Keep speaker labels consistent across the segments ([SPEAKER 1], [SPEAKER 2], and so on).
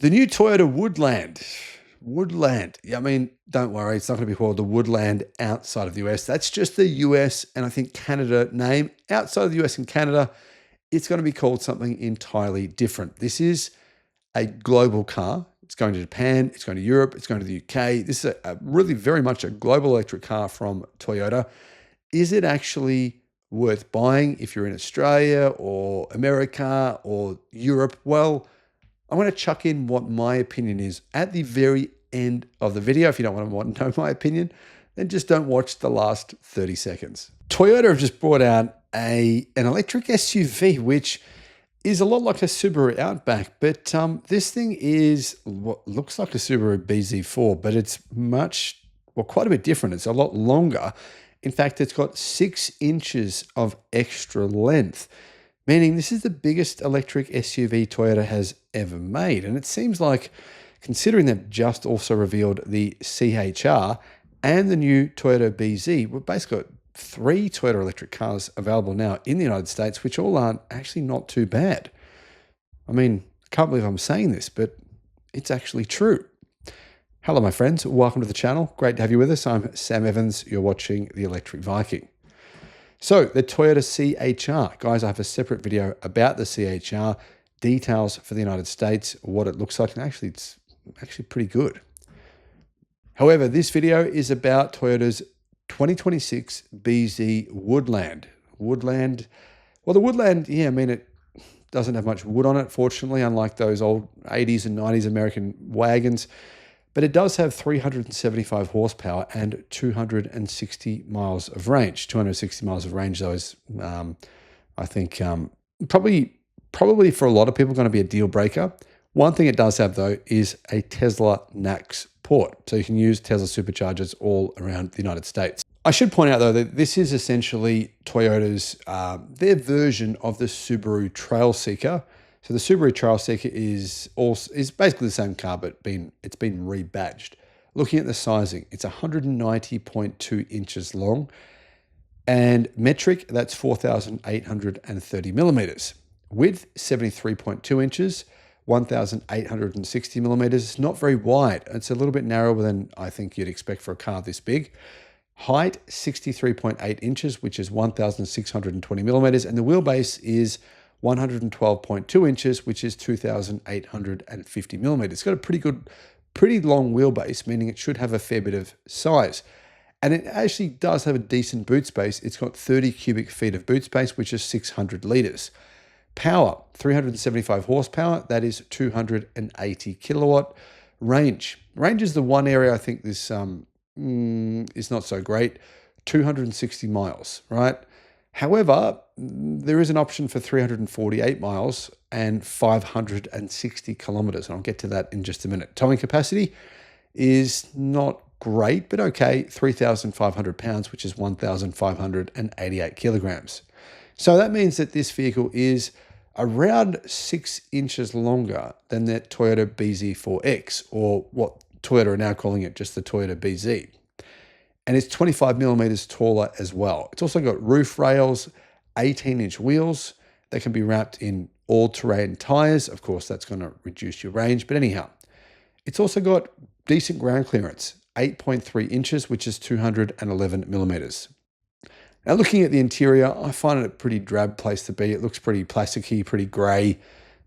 [SPEAKER 1] The new Toyota Woodland. Woodland. Yeah, I mean, don't worry, it's not going to be called the Woodland outside of the US. That's just the US and I think Canada name. Outside of the US and Canada, it's going to be called something entirely different. This is a global car. It's going to Japan, it's going to Europe, it's going to the UK. This is a really very much a global electric car from Toyota. Is it actually worth buying if you're in Australia or America or Europe? Well, I'm going to chuck in what my opinion is at the very end of the video. If you don't want to know my opinion, then just don't watch the last 30 seconds. Toyota have just brought out an electric SUV, which is a lot like a Subaru Outback, but this thing is what looks like a Subaru BZ4, but it's quite a bit different. It's a lot longer. In fact, it's got 6 inches of extra length, meaning this is the biggest electric SUV Toyota has ever made. And it seems like, considering they've just also revealed the CHR and the new Toyota BZ, we've basically got 3 Toyota electric cars available now in the United States, which all aren't actually not too bad. I mean, I can't believe I'm saying this, but it's actually true. Hello, my friends. Welcome to the channel. Great to have you with us. I'm Sam Evans. You're watching The Electric Viking. So the Toyota CHR. Guys, I have a separate video about the CHR, details for the United States, what it looks like, and it's actually pretty good. However, this video is about Toyota's 2026 BZ Woodland. Woodland, well, the Woodland, yeah, I mean, it doesn't have much wood on it, fortunately, unlike those old 80s and 90s American wagons. But it does have 375 horsepower and 260 miles of range. 260 miles of range, though, is, I think, probably for a lot of people going to be a deal breaker. One thing it does have, though, is a Tesla NACS port. So you can use Tesla superchargers all around the United States. I should point out, though, that this is essentially Toyota's, their version of the Subaru Trailseeker. So the Subaru Trailseeker is basically the same car, but it's been rebadged. Looking at the sizing, it's 190.2 inches long, and metric, that's 4,830 millimeters. Width, 73.2 inches, 1,860 millimeters. It's not very wide. It's a little bit narrower than I think you'd expect for a car this big. Height, 63.8 inches, which is 1,620 millimeters, and the wheelbase is 112.2 inches, which is 2,850 millimeters. It's got a pretty long wheelbase, meaning it should have a fair bit of size. And it actually does have a decent boot space. It's got 30 cubic feet of boot space, which is 600 liters. Power, 375 horsepower. That is 280 kilowatt. Range is the one area I think this is not so great. 260 miles, right? However, there is an option for 348 miles and 560 kilometers. And I'll get to that in just a minute. Towing capacity is not great, but okay, 3,500 pounds, which is 1,588 kilograms. So that means that this vehicle is around 6 inches longer than the Toyota BZ4X, or what Toyota are now calling it, just the Toyota BZ. And it's 25 millimeters taller as well. It's also got roof rails, 18-inch wheels that can be wrapped in all-terrain tires. Of course, that's going to reduce your range. But anyhow, it's also got decent ground clearance, 8.3 inches, which is 211 millimeters. Now, looking at the interior, I find it a pretty drab place to be. It looks pretty plasticky, pretty grey.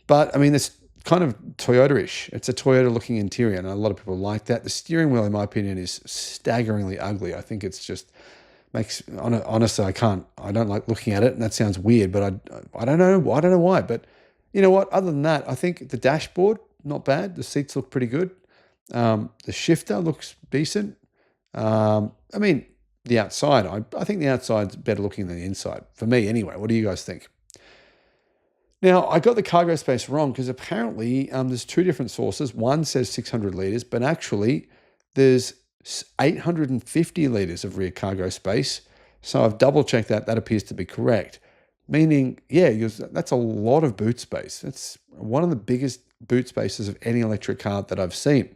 [SPEAKER 1] But, I mean, it's kind of Toyota-ish. It's a Toyota-looking interior, and a lot of people like that. The steering wheel, in my opinion, is staggeringly ugly. I think it's just honestly, I don't like looking at it, and that sounds weird, but I don't know why. But you know what? Other than that, I think the dashboard, not bad. The seats look pretty good. The shifter looks decent. I mean, the outside, I think the outside's better looking than the inside, for me anyway. What do you guys think? Now, I got the cargo space wrong because apparently there's 2 different sources. One says 600 liters, but actually there's 850 liters of rear cargo space. So I've double checked that. That appears to be correct. Meaning, yeah, that's a lot of boot space. That's one of the biggest boot spaces of any electric car that I've seen.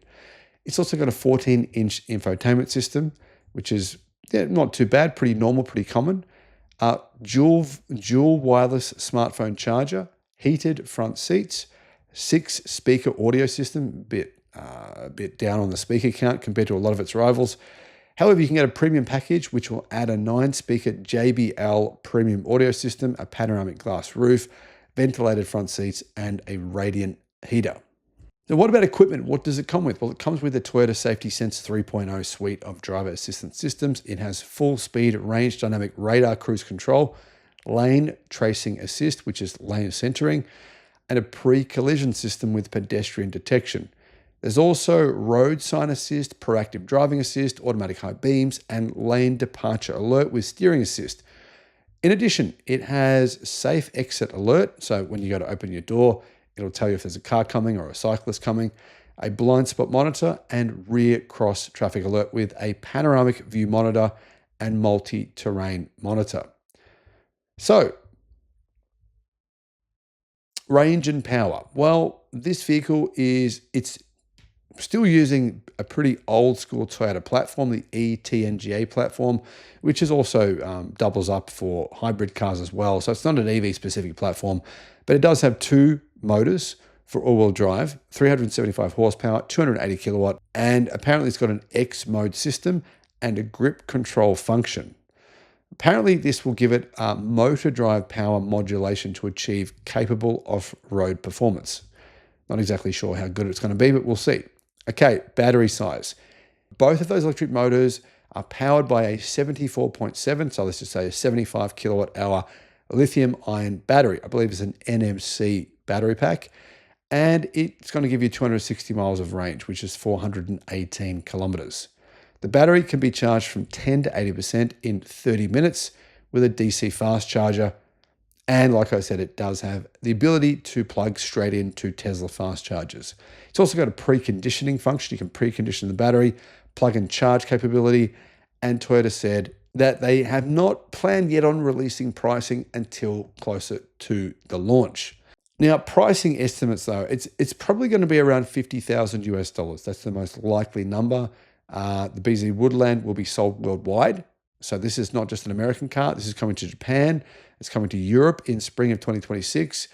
[SPEAKER 1] It's also got a 14-inch infotainment system, which is not too bad, pretty normal, pretty common. Dual wireless smartphone charger, heated front seats, 6-speaker audio system, a bit down on the speaker count compared to a lot of its rivals. However, you can get a premium package, which will add a 9-speaker JBL premium audio system, a panoramic glass roof, ventilated front seats, and a radiant heater. Now, what about equipment? What does it come with? Well, it comes with the Toyota Safety Sense 3.0 suite of driver assistance systems. It has full speed range dynamic radar cruise control, lane tracing assist, which is lane centering, and a pre-collision system with pedestrian detection. There's also road sign assist, proactive driving assist, automatic high beams, and lane departure alert with steering assist. In addition, it has safe exit alert. So when you go to open your door, it'll tell you if there's a car coming or a cyclist coming, a blind spot monitor, and rear cross traffic alert with a panoramic view monitor and multi-terrain monitor. So, range and power. Well, this vehicle it's still using a pretty old school Toyota platform, the eTNGA platform, which is also doubles up for hybrid cars as well. So it's not an EV specific platform, but it does have 2 motors for all-wheel drive, 375 horsepower, 280 kilowatt, and apparently it's got an X mode system and a grip control function. Apparently this will give it motor drive power modulation to achieve capable off-road performance. Not exactly sure how good it's going to be, but we'll see. Okay, battery size. Both of those electric motors are powered by a 74.7, so let's just say a 75 kilowatt hour lithium ion battery. I believe it's an NMC battery pack, and it's going to give you 260 miles of range, which is 418 kilometers. The battery can be charged from 10 to 80% in 30 minutes with a DC fast charger. And like I said, it does have the ability to plug straight into Tesla fast chargers. It's also got a preconditioning function. You can precondition the battery, plug and charge capability. And Toyota said that they have not planned yet on releasing pricing until closer to the launch. Now, pricing estimates though, it's probably going to be around $50,000 US. That's the most likely number. The BZ Woodland will be sold worldwide. So this is not just an American car. This is coming to Japan. It's coming to Europe in spring of 2026.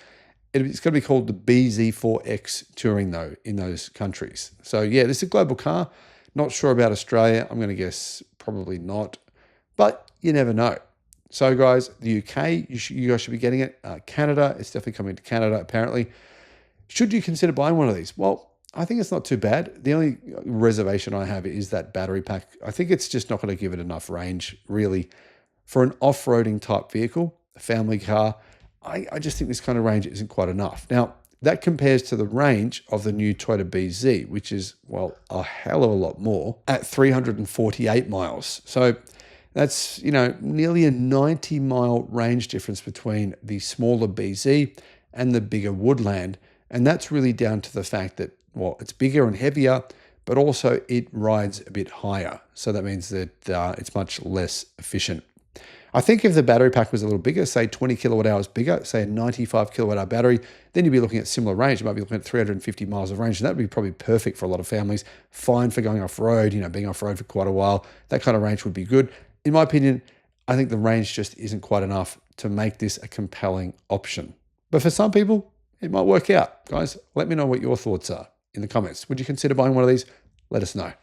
[SPEAKER 1] It's going to be called the BZ4X Touring though in those countries. So yeah, this is a global car. Not sure about Australia. I'm going to guess probably not, but you never know. So guys, the UK, you guys should be getting it. Canada, it's definitely coming to Canada apparently. Should you consider buying one of these? Well, I think it's not too bad. The only reservation I have is that battery pack. I think it's just not going to give it enough range, really. For an off-roading type vehicle, a family car, I just think this kind of range isn't quite enough. Now, that compares to the range of the new Toyota BZ, which is, well, a hell of a lot more at 348 miles. So that's, nearly a 90-mile range difference between the smaller BZ and the bigger Woodland. And that's really down to the fact that, well, it's bigger and heavier, but also it rides a bit higher. So that means that it's much less efficient. I think if the battery pack was a little bigger, say 20 kilowatt hours bigger, say a 95 kilowatt hour battery, then you'd be looking at similar range. You might be looking at 350 miles of range, and that would be probably perfect for a lot of families. Fine for going off-road, being off-road for quite a while. That kind of range would be good. In my opinion, I think the range just isn't quite enough to make this a compelling option. But for some people, it might work out. Guys, let me know what your thoughts are in the comments. Would you consider buying one of these? Let us know.